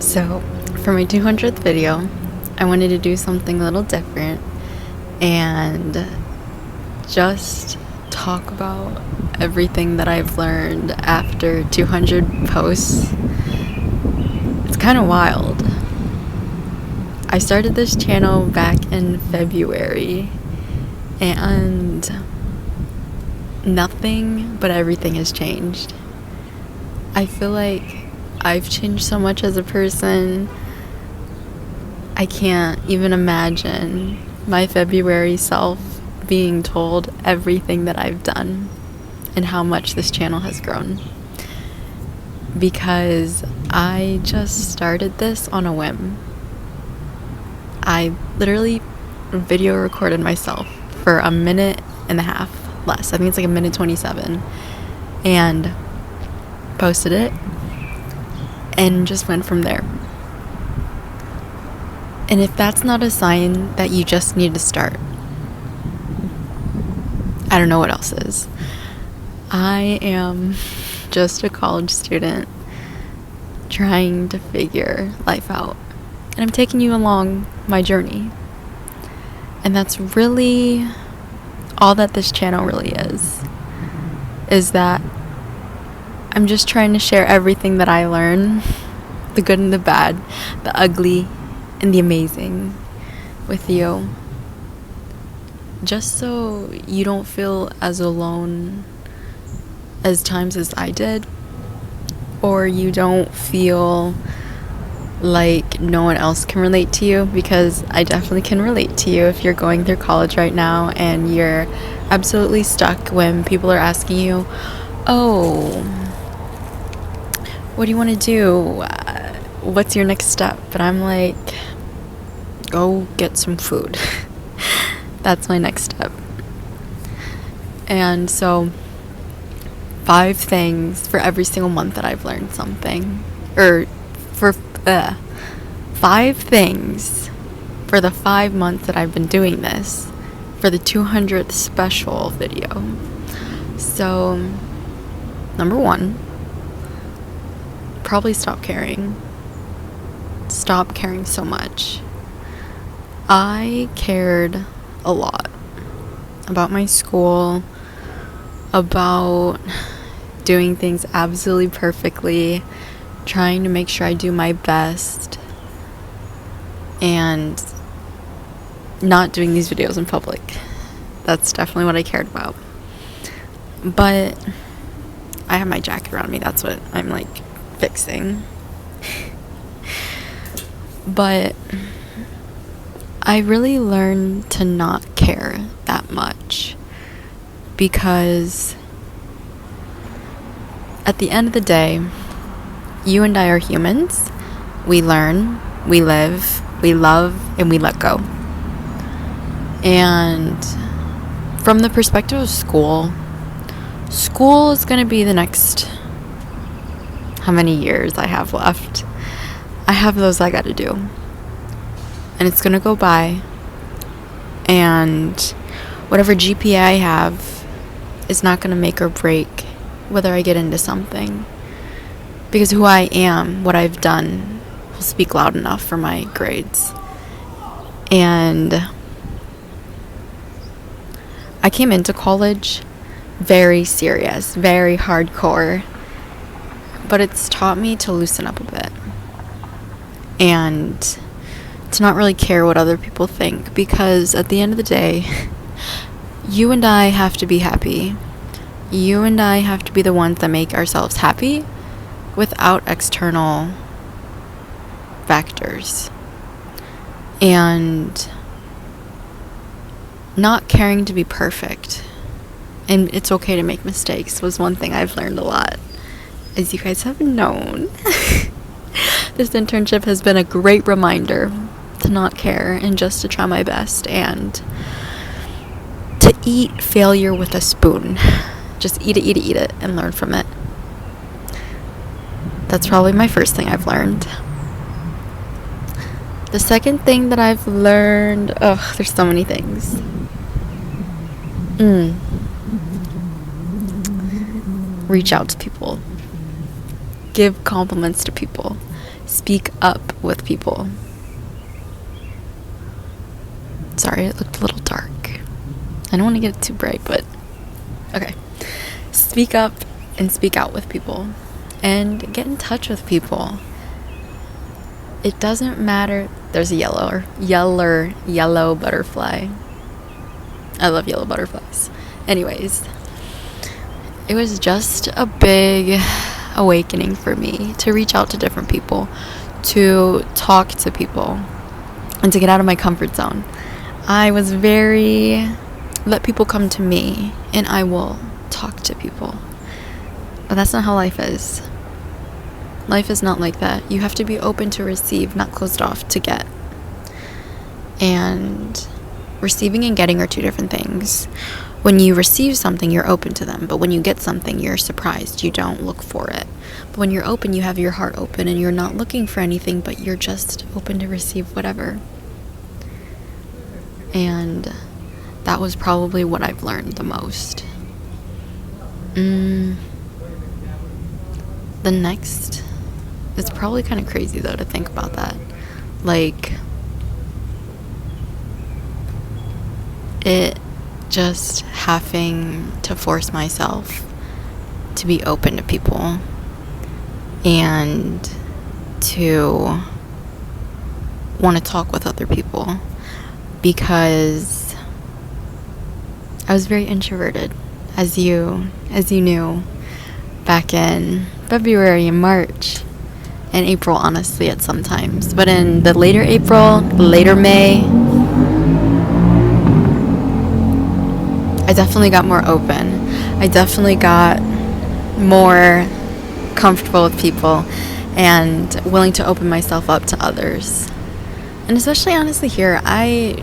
So, for my 200th video, I wanted to do something a little different and just talk about everything that I've learned after 200 posts. It's kind of wild. I started this channel back in February and nothing but everything has changed. I feel like I've changed so much as a person. I can't even imagine my February self being told everything that I've done and how much this channel has grown. Because I just started this on a whim. I literally video recorded myself for a minute and a half less. I think it's like a minute 27. And posted it and just went from there. And if that's not a sign that you just need to start, I don't know what else is. I am just a college student trying to figure life out. And I'm taking you along my journey. And that's really all that this channel really is that I'm just trying to share everything that I learn, the good and the bad, the ugly and the amazing, with you. Just so you don't feel as alone as times as I did, or you don't feel like no one else can relate to you, because I definitely can relate to you if you're going through college right now and you're absolutely stuck when people are asking you, oh, what do you want to do? What's your next step? But I'm like, go get some food. That's my next step. And so 5 things for every single month that I've learned something. Or for 5 things for the 5 months that I've been doing this, for the 200th special video. So, number 1, probably stop caring. Stop caring so much. I cared a lot about my school, about doing things absolutely perfectly, trying to make sure I do my best, and not doing these videos in public. That's definitely what I cared about. But I have my jacket around me. That's what I'm like fixing. But I really learned to not care that much, because at the end of the day, you and I are humans. We learn, we live, we love, and we let go. And from the perspective of school is going to be the next, how many years I have left. I have those I got to do. And it's going to go by. And whatever GPA I have is not going to make or break whether I get into something. Because who I am, what I've done, will speak loud enough for my grades. And I came into college very serious, very hardcore. But it's taught me to loosen up a bit. And to not really care what other people think. Because at the end of the day, you and I have to be happy. You and I have to be the ones that make ourselves happy without external factors. And not caring to be perfect. And it's okay to make mistakes was one thing I've learned a lot. As you guys have known, this internship has been a great reminder to not care and just to try my best and to eat failure with a spoon. Just eat it, and learn from it. That's probably my first thing I've learned. The second thing that I've learned, there's so many things. Reach out to people. Give compliments to people. speak up with people. Sorry, it looked a little dark. I don't want to get it too bright, but okay. Speak up and speak out with people and get in touch with people. It doesn't matter. There's a yellow butterfly. I love yellow butterflies. Anyways, it was just a big awakening for me to reach out to different people, to talk to people, and to get out of my comfort zone. I was very, let people come to me and I will talk to people. But that's not how life is. Life is not like that. You have to be open to receive, not closed off to get. And receiving and getting are two different things. When you receive something, you're open to them. But when you get something, you're surprised. You don't look for it. But when you're open, you have your heart open and you're not looking for anything, but you're just open to receive whatever. And that was probably what I've learned the most. The next, it's probably kind of crazy though to think about that. Like, it just having to force myself to be open to people and to want to talk with other people, because I was very introverted, as you knew, back in February and March and April, honestly, at some times. But in the later April, later May, I definitely got more open. I definitely got more comfortable with people and willing to open myself up to others. And especially, honestly, here, I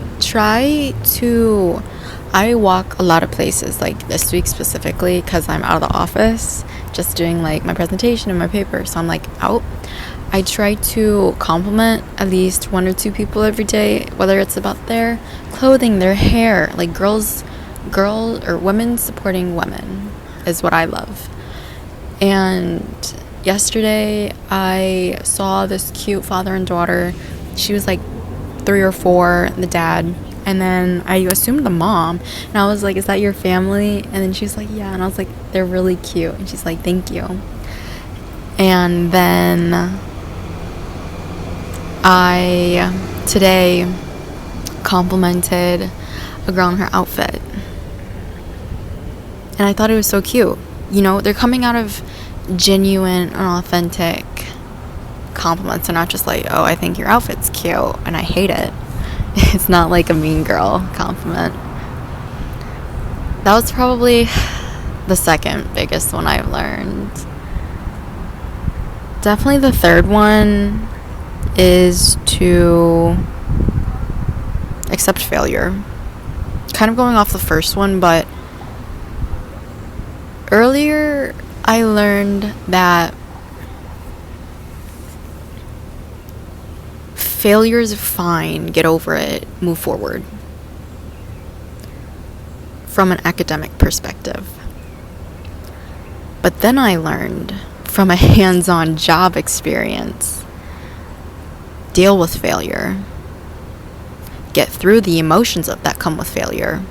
walk a lot of places, like this week specifically, because I'm out of the office, just doing like my presentation and my paper. So I'm like out. I try to compliment at least one or two people every day, whether it's about their clothing, their hair, like girl or women supporting women is what I love. And yesterday I saw this cute father and daughter. She was like 3 or 4, the dad, and then I assumed the mom, and I was like, is that your family? And then she's like, yeah. And I was like, they're really cute. And she's like, thank you. And then I today complimented a girl in her outfit, and I thought it was so cute. You know, they're coming out of genuine and authentic compliments. They're not just like, oh, I think your outfit's cute and I hate it. It's not like a mean girl compliment. That was probably the second biggest one I've learned. Definitely the third one is to accept failure. Kind of going off the first one, but earlier I learned that failure is fine, get over it, move forward. From an academic perspective. But then I learned from a hands-on job experience, deal with failure, get through the emotions that come with failure,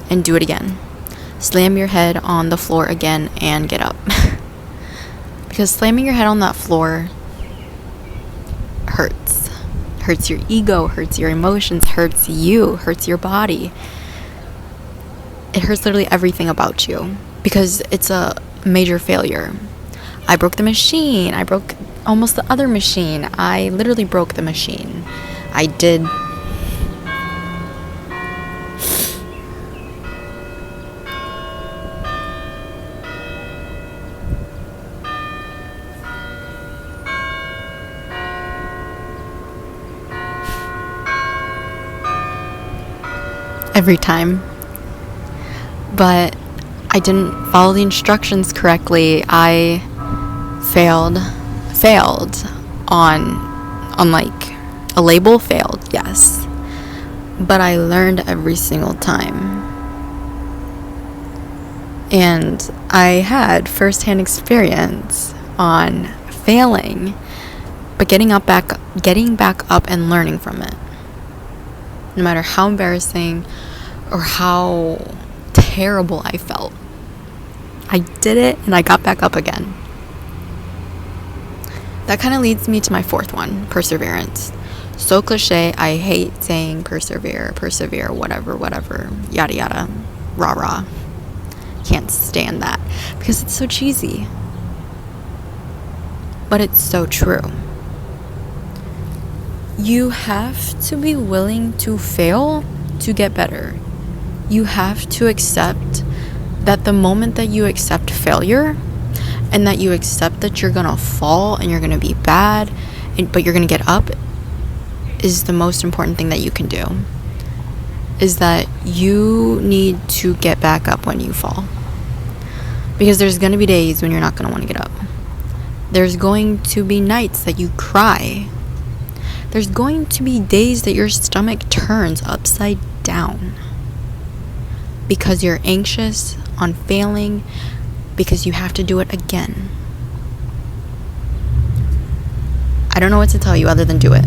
and do it again. Slam your head on the floor again and get up. Because slamming your head on that floor hurts. Hurts your ego, hurts your emotions, hurts you, hurts your body. It hurts literally everything about you because it's a major failure. I broke the machine. I broke almost the other machine. I literally broke the machine. I did. Every time. But I didn't follow the instructions correctly. I failed on like a label, failed, yes. But I learned every single time. And I had firsthand experience on failing But getting back up and learning from it. No matter how embarrassing or how terrible I felt, I did it and I got back up again. That kind of leads me to my fourth one, perseverance. So cliche, I hate saying persevere, whatever, yada yada, rah rah. Can't stand that because it's so cheesy. But it's so true. You have to be willing to fail to get better. You have to accept that the moment that you accept failure and that you accept that you're gonna fall and you're gonna be bad, but you're gonna get up, is the most important thing that you can do. Is that you need to get back up when you fall. Because there's gonna be days when you're not gonna want to get up. There's going to be nights that you cry. There's going to be days that your stomach turns upside down because you're anxious on failing, because you have to do it again. I don't know what to tell you other than do it.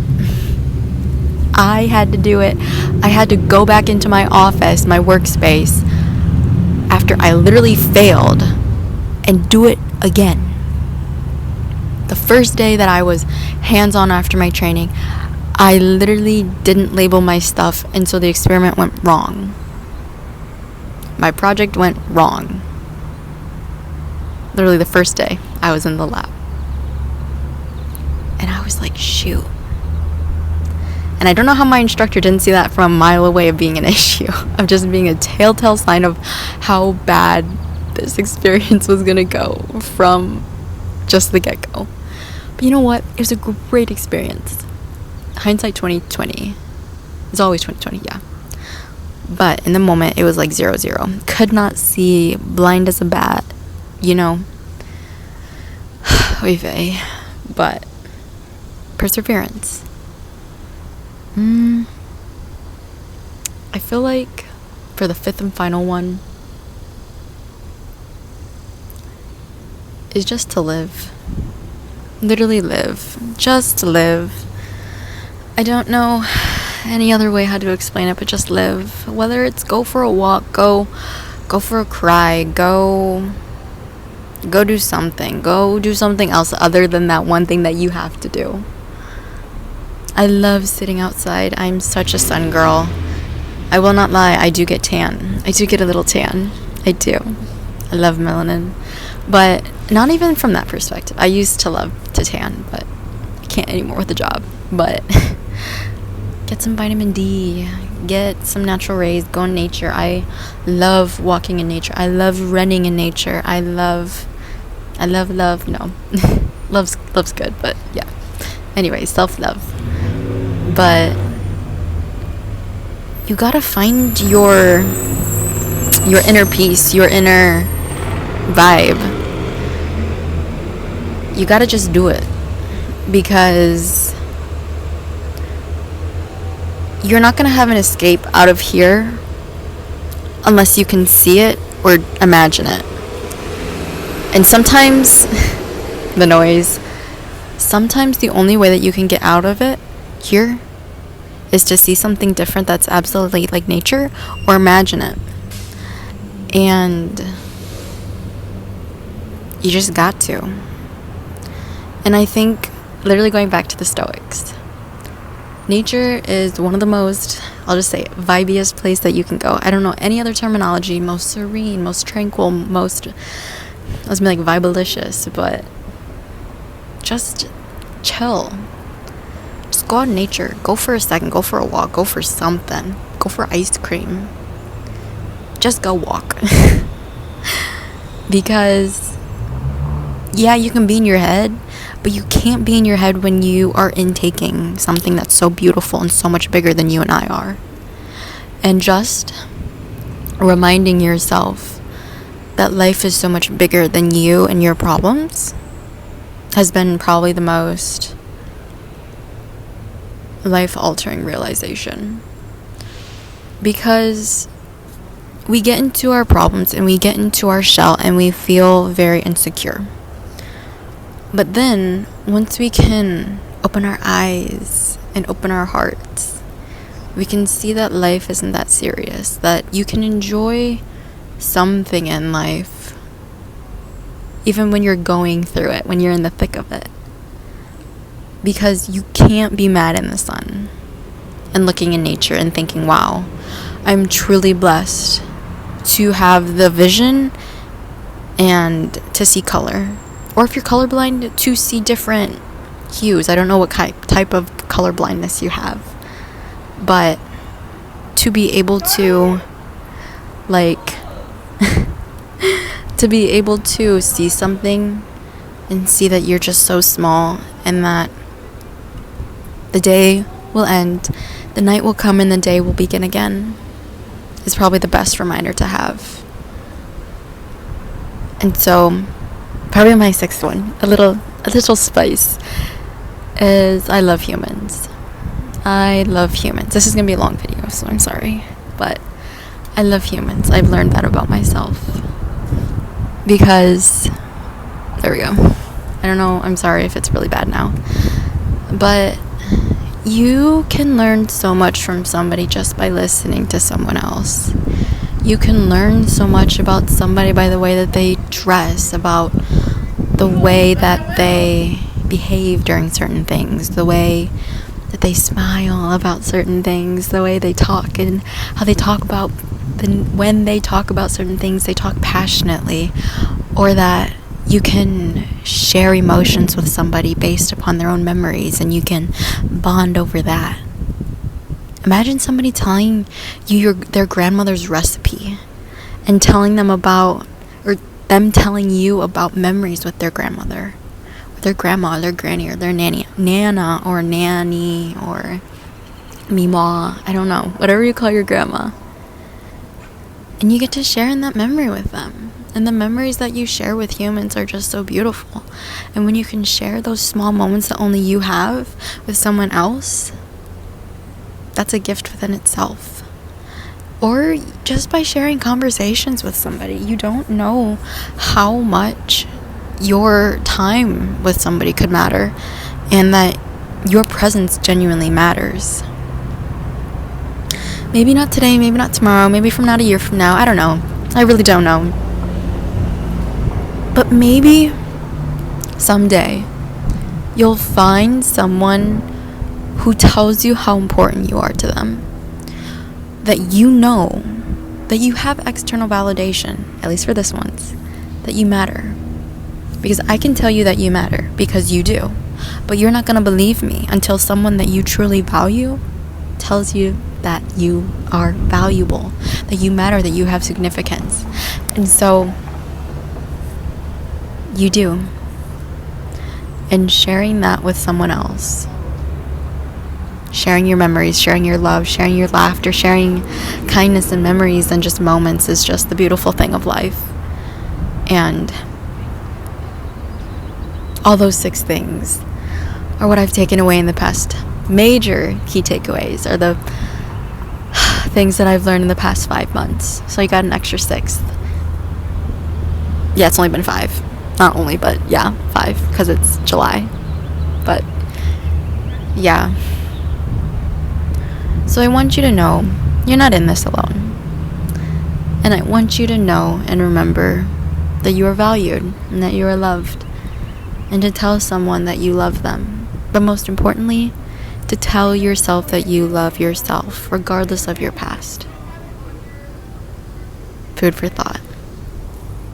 I had to do it. I had to go back into my office, my workspace, after I literally failed, and do it again. The first day that I was hands-on after my training, I literally didn't label my stuff, and so the experiment went wrong. My project went wrong. Literally the first day I was in the lab. And I was like, shoot. And I don't know how my instructor didn't see that from a mile away of being an issue, of just being a telltale sign of how bad this experience was going to go from just the get-go. But you know what? It was a great experience. Hindsight 2020. It's always 2020, yeah. But in the moment, it was like 0-0. Could not see, blind as a bat, you know. Oy vey. But perseverance. I feel like for the fifth and final one is just to live. Literally live. Just live. I don't know any other way how to explain it, but just live. Whether it's go for a walk, go for a cry, go do something. Go do something else other than that one thing that you have to do. I love sitting outside. I'm such a sun girl. I will not lie, I do get tan. I do get a little tan. I do. I love melanin. But not even from that perspective. I used to love to tan, but I can't anymore with the job. But get some vitamin D, get some natural rays, go in nature. I love walking in nature. I love running in nature. I love, no. Love's good, but yeah. Anyway, self-love. But you gotta find your inner peace, your inner vibe. You gotta just do it, because you're not gonna have an escape out of here unless you can see it or imagine it. And sometimes the noise, sometimes the only way that you can get out of it here is to see something different that's absolutely like nature, or imagine it. And you just got to. And I think, literally going back to the Stoics, nature is one of the most, I'll just say, vibiest place that you can go. I don't know any other terminology. Most serene, most tranquil, most, I was gonna be like vibelicious, but just chill. Just go out in nature. Go for a second. Go for a walk. Go for something. Go for ice cream. Just go walk. Because, yeah, you can be in your head, but you can't be in your head when you are intaking something that's so beautiful and so much bigger than you and I are. And just reminding yourself that life is so much bigger than you and your problems has been probably the most life-altering realization. Because we get into our problems and we get into our shell and we feel very insecure. But then, once we can open our eyes and open our hearts, we can see that life isn't that serious, that you can enjoy something in life even when you're going through it, when you're in the thick of it. Because you can't be mad in the sun and looking in nature and thinking, wow, I'm truly blessed to have the vision and to see color. Or if you're colorblind, to see different hues. I don't know what type of color blindness you have, but to be able to to be able to see something and see that you're just so small, and that the day will end, the night will come, and the day will begin again, is probably the best reminder to have. And so probably my sixth one, a little spice, is I love humans. I love humans. This is going to be a long video, so I'm sorry. But I love humans. I've learned that about myself. Because, there we go. I don't know, I'm sorry if it's really bad now. But you can learn so much from somebody just by listening to someone else. You can learn so much about somebody by the way that they dress, about the way that they behave during certain things, the way that they smile about certain things, the way they talk and how they talk about when they talk about certain things, they talk passionately, or that you can share emotions with somebody based upon their own memories and you can bond over that. Imagine somebody telling you their grandmother's recipe and telling them about, or them telling you about memories with their grandmother, or their grandma, or their granny, or their nana, or nanny, or mima, I don't know, whatever you call your grandma. And you get to share in that memory with them. And the memories that you share with humans are just so beautiful. And when you can share those small moments that only you have with someone else, that's a gift within itself. Or just by sharing conversations with somebody, you don't know how much your time with somebody could matter, and that your presence genuinely matters. Maybe not today, maybe not tomorrow, maybe from not a year from now, I don't know. I really don't know. But maybe someday you'll find someone who tells you how important you are to them. That you know that you have external validation, at least for this once, that you matter. Because I can tell you that you matter, because you do. But you're not going to believe me until someone that you truly value tells you that you are valuable, that you matter, that you have significance. And so you do. And sharing that with someone else, sharing your memories, sharing your love, sharing your laughter, sharing kindness and memories and just moments is just the beautiful thing of life. And all those 6 things are what I've taken away in the past. Major key takeaways are the things that I've learned in the past 5 months. So I got an extra 6th. Yeah, it's only been 5. Not only, but yeah, 5, because it's July. But yeah. So I want you to know you're not in this alone. And I want you to know and remember that you are valued and that you are loved. And to tell someone that you love them. But most importantly, to tell yourself that you love yourself, regardless of your past. Food for thought.